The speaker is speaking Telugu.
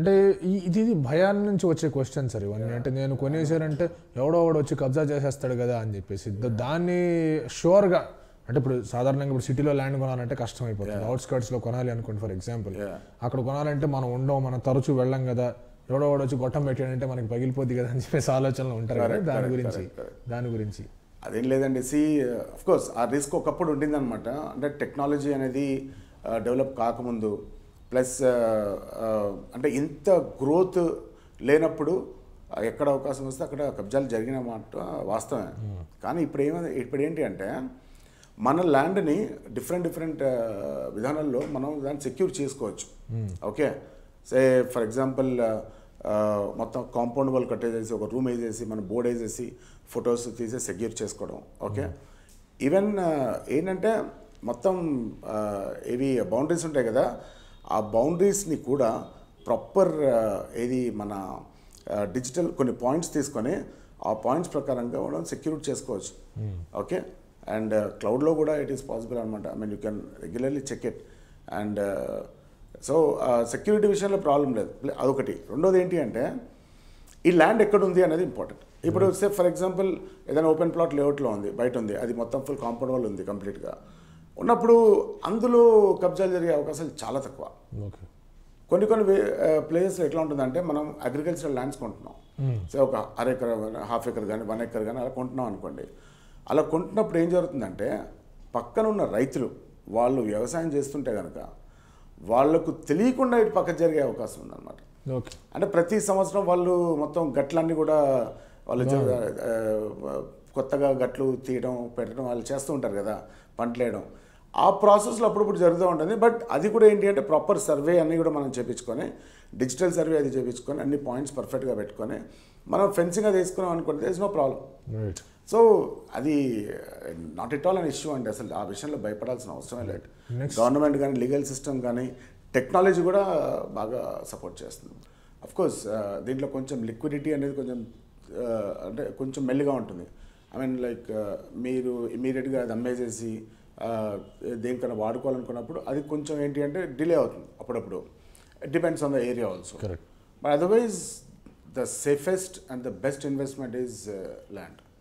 అంటే ఇది భయాన్ని నుంచి వచ్చే క్వశ్చన్ సార్ ఇవన్నీ. అంటే నేను కొనేసారంటే ఎవడో ఒకడు వచ్చి కబ్జా చేసేస్తాడు కదా అని చెప్పేసి దాన్ని షూర్గా అంటే ఇప్పుడు సాధారణంగా ఇప్పుడు సిటీలో ల్యాండ్ కొనాలంటే కష్టం అయిపోతుంది. అవుట్స్కర్ట్స్లో కొనాలి అనుకోండి ఫర్ ఎగ్జాంపుల్, అక్కడ కొనాలంటే మనం తరచూ వెళ్ళం కదా, ఎవడో ఒకడు వచ్చి గొట్టం పెట్టాడంటే మనకి పగిలిపోద్ది కదా అని చెప్పేసి ఆలోచనలు ఉంటారు కదా. దాని గురించి అదేం లేదండి. ఆఫ్ కోర్స్ ఆ రిస్క్ ఒకప్పుడు ఉండిందనమాట. అంటే టెక్నాలజీ అనేది డెవలప్ కాకముందు ప్లస్ అంటే ఇంత గ్రోత్ లేనప్పుడు ఎక్కడ అవకాశం వస్తే అక్కడ కబ్జాలు జరిగిన మాట వాస్తవమే. కానీ ఇప్పుడు ఏంటి అంటే మన ల్యాండ్ని డిఫరెంట్ విధానాల్లో మనం దాన్ని సెక్యూర్ చేసుకోవచ్చు. ఓకే, ఫర్ ఎగ్జాంపుల్ మొత్తం కాంపౌండ్ వాల్ కట్టేసేసి ఒక రూమ్ వేసేసి మన బోర్డ్ వేసేసి ఫొటోస్ తీసి సెక్యూర్ చేసుకోవడం. ఓకే, ఈవెన్ ఏంటంటే మొత్తం ఇవి బౌండరీస్ ఉంటాయి కదా, ఆ బౌండరీస్ని కూడా ప్రాపర్ మన డిజిటల్ కొన్ని పాయింట్స్ తీసుకొని ఆ పాయింట్స్ ప్రకారంగా మనం సెక్యూర్ చేసుకోవచ్చు. ఓకే, అండ్ క్లౌడ్లో కూడా ఇట్ ఈస్ పాసిబుల్ అనమాట. I mean you can regularly check it. And so security విషయంలో ప్రాబ్లం లేదు, అదొకటి. రెండోది ఏంటి అంటే ఈ ల్యాండ్ ఎక్కడ ఉంది అనేది ఇంపార్టెంట్. ఇప్పుడు ఫర్ ఎగ్జాంపుల్ ఏదైనా ఓపెన్ ప్లాట్ లేఅవుట్లో ఉంది, బయట ఉంది, అది మొత్తం ఫుల్ కాంపౌండ్ వాల్ ఉంది కంప్లీట్గా ఉన్నప్పుడు అందులో కబ్జాలు జరిగే అవకాశాలు చాలా తక్కువ. కొన్ని ప్లేసెస్లో ఎట్లా ఉంటుందంటే మనం అగ్రికల్చరల్ ల్యాండ్స్ కొంటున్నాం, సో ఒక అరెకర్ హాఫ్ ఎకర్ కానీ 1 ఎకర్ కానీ అలా కొంటున్నాం అనుకోండి. అలా కొంటున్నప్పుడు ఏం జరుగుతుందంటే పక్కన ఉన్న రైతులు వాళ్ళు వ్యవసాయం చేస్తుంటే కనుక వాళ్లకు తెలియకుండా ఇటు పక్క జరిగే అవకాశం ఉందన్నమాట. అంటే ప్రతి సంవత్సరం వాళ్ళు మొత్తం గట్లన్నీ కూడా వాళ్ళు కొత్తగా గట్లు తీయడం పెట్టడం వాళ్ళు చేస్తూ ఉంటారు కదా, పంటలు వేయడం. ఆ ప్రాసెస్లో అప్పుడప్పుడు జరుగుతూ ఉంటుంది. బట్ అది కూడా ఏంటి అంటే ప్రాపర్ సర్వే అన్నీ కూడా మనం చేయించుకొని డిజిటల్ సర్వే అది చేయించుకొని అన్ని పాయింట్స్ పర్ఫెక్ట్గా పెట్టుకొని మనం ఫెన్సింగ్ అది వేసుకున్నాం అనుకోండి, there is no problem. So అది not at all an issue అండి. అసలు ఆ విషయంలో భయపడాల్సిన అవసరమే లేదు. గవర్నమెంట్ కానీ లీగల్ సిస్టమ్ కానీ టెక్నాలజీ కూడా బాగా సపోర్ట్ చేస్తుంది. అఫ్కోర్స్ దీంట్లో కొంచెం లిక్విడిటీ అనేది కొంచెం అంటే కొంచెం మెల్లిగా ఉంటుంది. ఐ మీన్ లైక్ మీరు ఇమీడియట్గా అది అమ్మేసేసి దేనికన్నా వాడుకోవాలనుకున్నప్పుడు అది కొంచెం ఏంటి అంటే డిలే అవుతుంది అప్పుడప్పుడు. It depends on the area also. But otherwise the safest and the best investment is land.